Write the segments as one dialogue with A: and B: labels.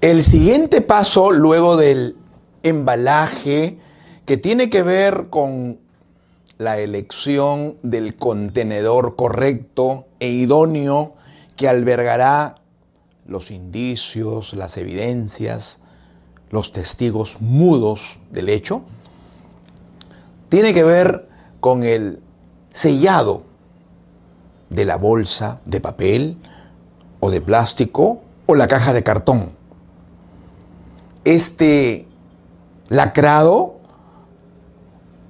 A: El siguiente paso, luego del embalaje, que tiene que ver con la elección del contenedor correcto e idóneo que albergará los indicios, las evidencias, los testigos mudos del hecho, tiene que ver con el sellado de la bolsa de papel o de plástico o la caja de cartón. Este lacrado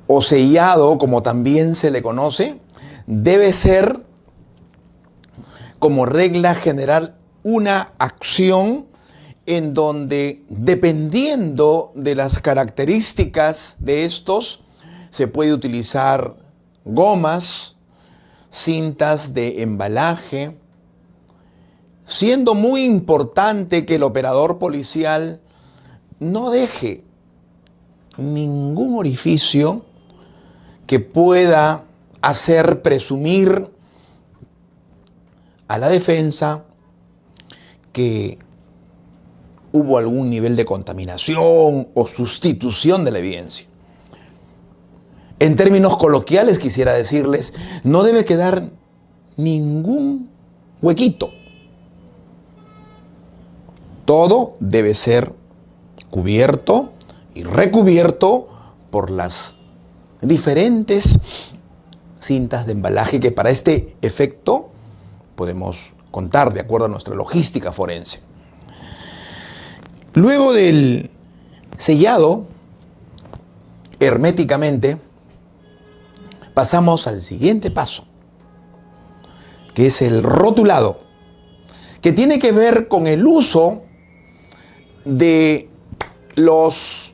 A: o sellado, como también se le conoce, debe ser como regla general una acción en donde, dependiendo de las características de estos, se puede utilizar gomas, cintas de embalaje, siendo muy importante que el operador policial no deje ningún orificio que pueda hacer presumir a la defensa que hubo algún nivel de contaminación o sustitución de la evidencia. En términos coloquiales quisiera decirles, no debe quedar ningún huequito. Todo debe ser cubierto y recubierto por las diferentes cintas de embalaje que para este efecto podemos contar de acuerdo a nuestra logística forense. Luego del sellado herméticamente, pasamos al siguiente paso, que es el rotulado, que tiene que ver con el uso de los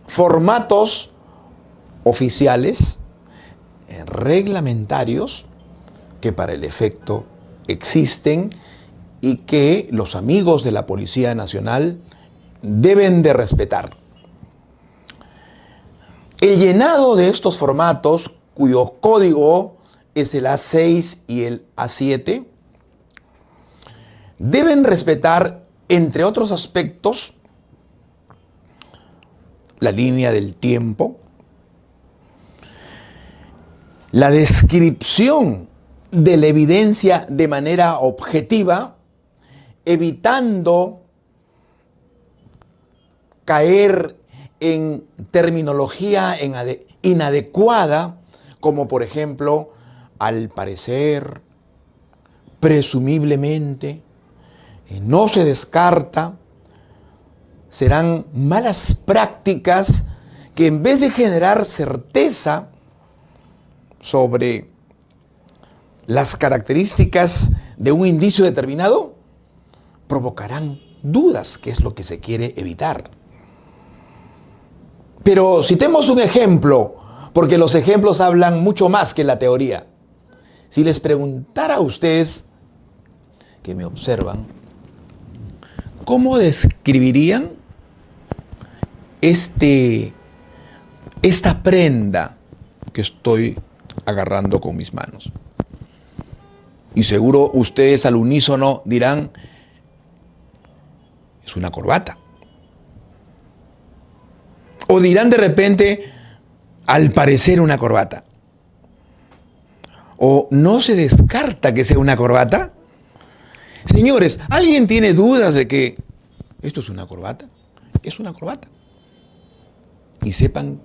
A: formatos oficiales, reglamentarios, que para el efecto existen y que los amigos de la Policía Nacional deben de respetar. El llenado de estos formatos, cuyo código es el A6 y el A7, deben respetar, entre otros aspectos, la línea del tiempo, la descripción de la evidencia de manera objetiva, evitando caer en terminología inadecuada, como por ejemplo, al parecer, presumiblemente, no se descarta. Serán malas prácticas que, en vez de generar certeza sobre las características de un indicio determinado, provocarán dudas, que es lo que se quiere evitar. Pero citemos un ejemplo, porque los ejemplos hablan mucho más que la teoría. Si les preguntara a ustedes, que me observan, ¿cómo describirían esta prenda que estoy agarrando con mis manos? Y seguro ustedes al unísono dirán, es una corbata. O dirán de repente, al parecer una corbata. O no se descarta que sea una corbata. Señores, ¿alguien tiene dudas de que esto es una corbata? Es una corbata. Y sepan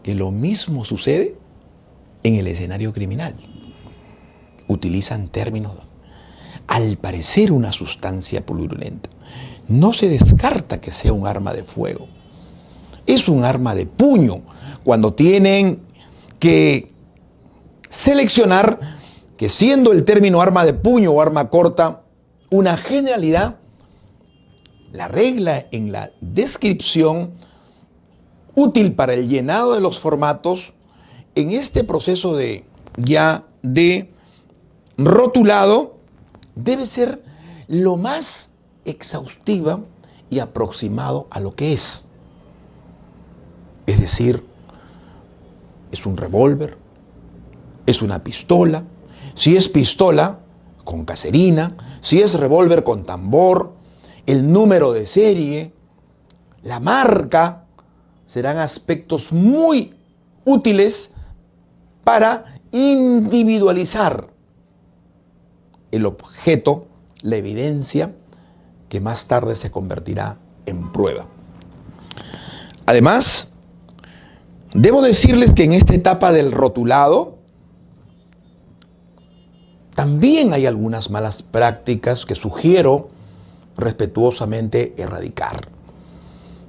A: que lo mismo sucede en el escenario criminal. Utilizan términos, al parecer una sustancia purulenta. No se descarta que sea un arma de fuego. Es un arma de puño, cuando tienen que seleccionar que, siendo el término arma de puño o arma corta una generalidad, la regla en la descripción útil para el llenado de los formatos, en este proceso de rotulado, debe ser lo más exhaustiva y aproximado a lo que es. Es decir, es un revólver, es una pistola. Si es pistola, con caserina. Si es revólver, con tambor. el número de serie, la marca, serán aspectos muy útiles para individualizar el objeto, la evidencia, que más tarde se convertirá en prueba. Además, debo decirles que en esta etapa del rotulado también hay algunas malas prácticas que sugiero respetuosamente erradicar.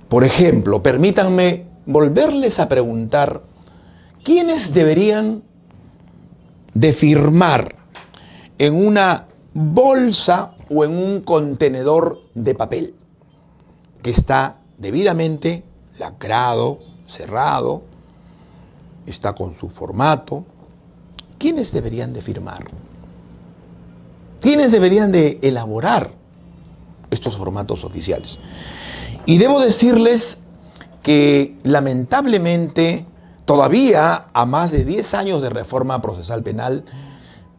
A: Por ejemplo, permítanme volverles a preguntar, ¿quiénes deberían de firmar en una bolsa o en un contenedor de papel que está debidamente lacrado, cerrado, está con su formato? ¿Quiénes deberían de firmar? ¿Quiénes deberían de elaborar estos formatos oficiales? Y debo decirles que lamentablemente todavía a más de 10 años de reforma procesal penal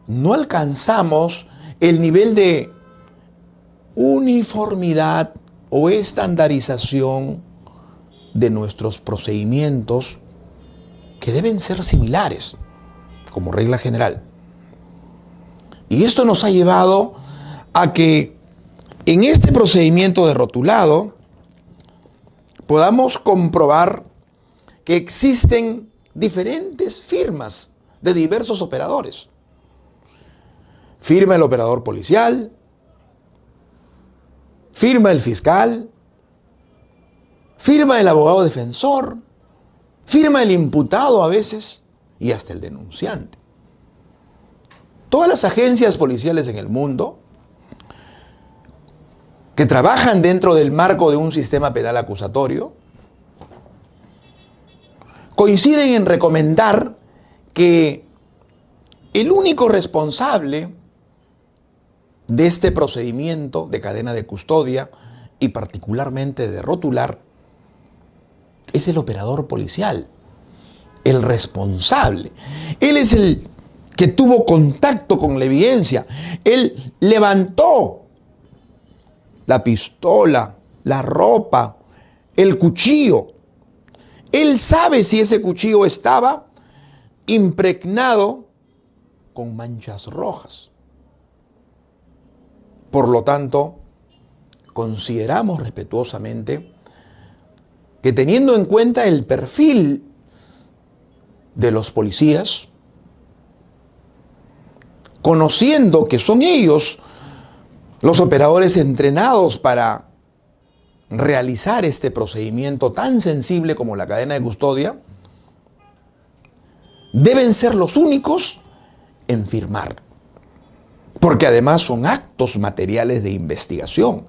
A: no alcanzamos el nivel de uniformidad o estandarización de nuestros procedimientos, que deben ser similares como regla general. Y esto nos ha llevado a que en este procedimiento de rotulado podamos comprobar que existen diferentes firmas de diversos operadores. Firma el operador policial, firma el fiscal, firma el abogado defensor, firma el imputado a veces y hasta el denunciante. Todas las agencias policiales en el mundo que trabajan dentro del marco de un sistema penal acusatorio coinciden en recomendar que el único responsable de este procedimiento de cadena de custodia y particularmente de rotular es el operador policial, el responsable. Él es el que tuvo contacto con la evidencia. Él levantó la pistola, la ropa, el cuchillo. Él sabe si ese cuchillo estaba impregnado con manchas rojas. Por lo tanto, consideramos respetuosamente que, teniendo en cuenta el perfil de los policías, conociendo que son ellos los operadores entrenados para realizar este procedimiento tan sensible como la cadena de custodia, deben ser los únicos en firmar, porque además son actos materiales de investigación.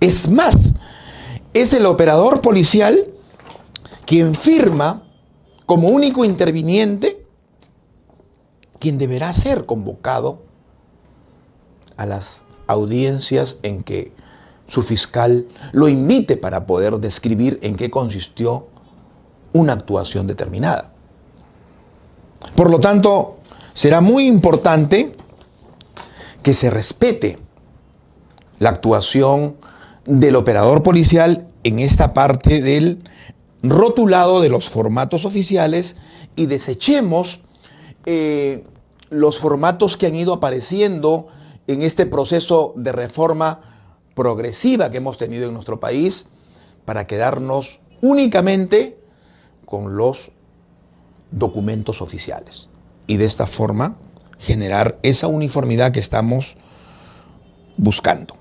A: Es más, es el operador policial quien firma como único interviniente, quien deberá ser convocado a las audiencias en que su fiscal lo invite para poder describir en qué consistió una actuación determinada. Por lo tanto, será muy importante que se respete la actuación del operador policial en esta parte del rotulado de los formatos oficiales y desechemos los formatos que han ido apareciendo en este proceso de reforma progresiva que hemos tenido en nuestro país para quedarnos únicamente con los documentos oficiales y de esta forma generar esa uniformidad que estamos buscando.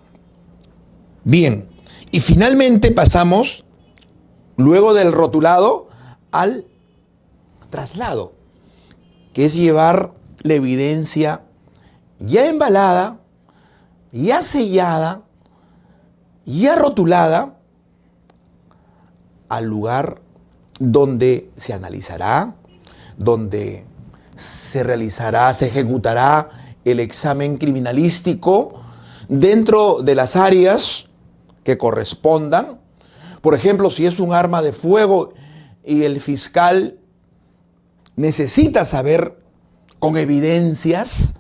A: Bien, y finalmente pasamos, luego del rotulado, al traslado, que es llevar la evidencia ya embalada, ya sellada, ya rotulada al lugar donde se analizará, donde se realizará, se ejecutará el examen criminalístico dentro de las áreas que correspondan. Por ejemplo, si es un arma de fuego y el fiscal necesita saber con evidencias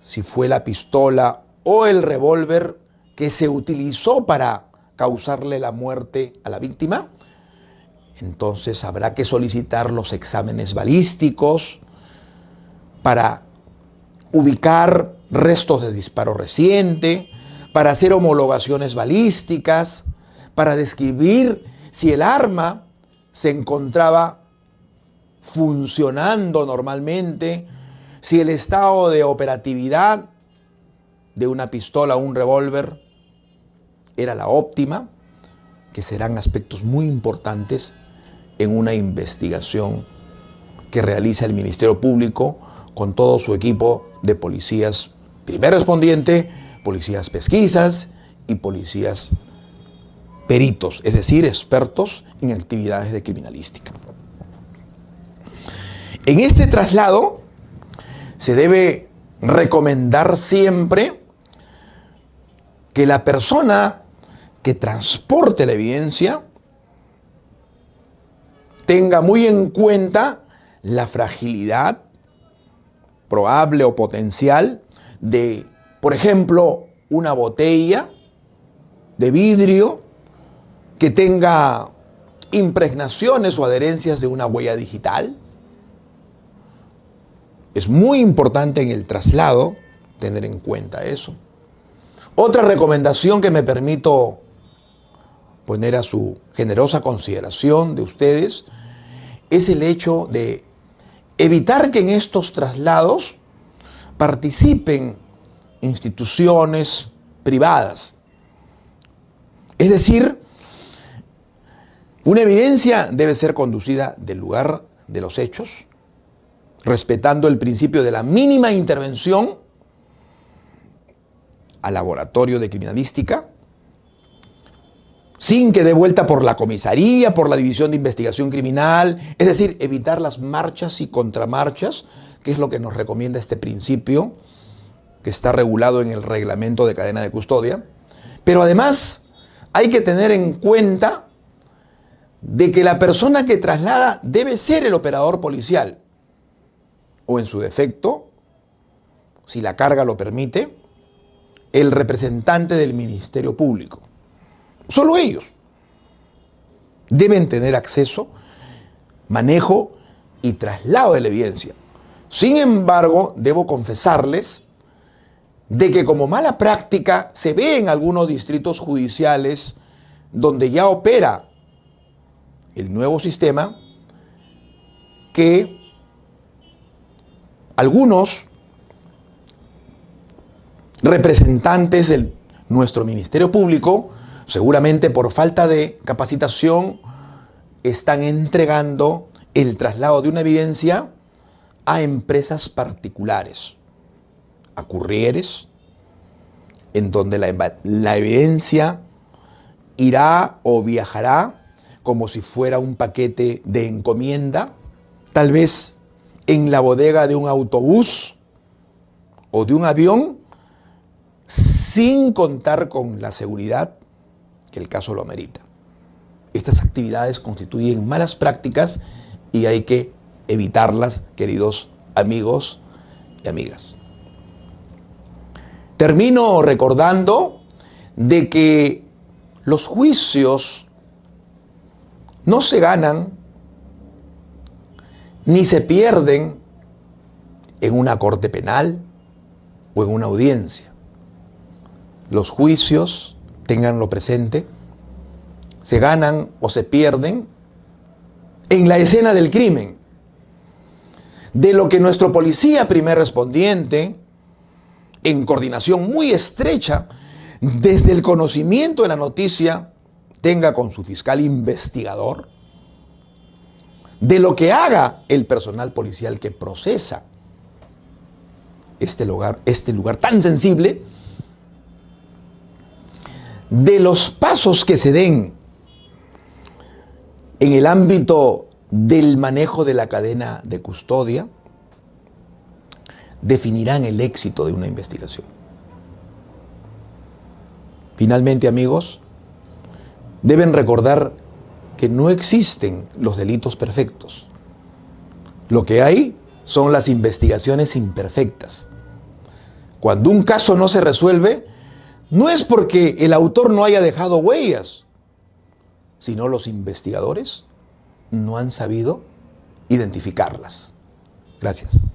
A: si fue la pistola o el revólver que se utilizó para causarle la muerte a la víctima, entonces habrá que solicitar los exámenes balísticos para ubicar restos de disparo reciente, para hacer homologaciones balísticas, para describir si el arma se encontraba funcionando normalmente, si el estado de operatividad de una pistola o un revólver era la óptima, que serán aspectos muy importantes en una investigación que realiza el Ministerio Público con todo su equipo de policías, primer respondiente, policías pesquisas y policías peritos, es decir, expertos en actividades de criminalística. En este traslado se debe recomendar siempre que la persona que transporte la evidencia tenga muy en cuenta la fragilidad probable o potencial de, por ejemplo, una botella de vidrio que tenga impregnaciones o adherencias de una huella digital. Es muy importante en el traslado tener en cuenta eso. Otra recomendación que me permito poner a su generosa consideración de ustedes es el hecho de evitar que en estos traslados participen instituciones privadas. Es decir, una evidencia debe ser conducida del lugar de los hechos, respetando el principio de la mínima intervención al laboratorio de criminalística, sin que dé vuelta por la comisaría, por la división de investigación criminal, es decir, evitar las marchas y contramarchas, que es lo que nos recomienda este principio que está regulado en el reglamento de cadena de custodia. Pero además hay que tener en cuenta de que la persona que traslada debe ser el operador policial, o en su defecto, si la carga lo permite, el representante del Ministerio Público. Solo ellos deben tener acceso, manejo y traslado de la evidencia. Sin embargo, debo confesarles de que como mala práctica se ve en algunos distritos judiciales donde ya opera el nuevo sistema, que algunos representantes de nuestro Ministerio Público, seguramente por falta de capacitación, están entregando el traslado de una evidencia a empresas particulares, a courrieres, en donde la evidencia irá o viajará como si fuera un paquete de encomienda, tal vez en la bodega de un autobús o de un avión, sin contar con la seguridad que el caso lo amerita. Estas actividades constituyen malas prácticas y hay que evitarlas, queridos amigos y amigas. Termino recordando de que los juicios no se ganan ni se pierden en una corte penal o en una audiencia. Los juicios, ténganlo presente, se ganan o se pierden en la escena del crimen, de lo que nuestro policía primer respondiente, en coordinación muy estrecha, desde el conocimiento de la noticia, tenga con su fiscal investigador, de lo que haga el personal policial que procesa este lugar tan sensible, de los pasos que se den en el ámbito del manejo de la cadena de custodia, definirán el éxito de una investigación. Finalmente, amigos, deben recordar que no existen los delitos perfectos. Lo que hay son las investigaciones imperfectas. Cuando un caso no se resuelve, no es porque el autor no haya dejado huellas, sino los investigadores no han sabido identificarlas. Gracias.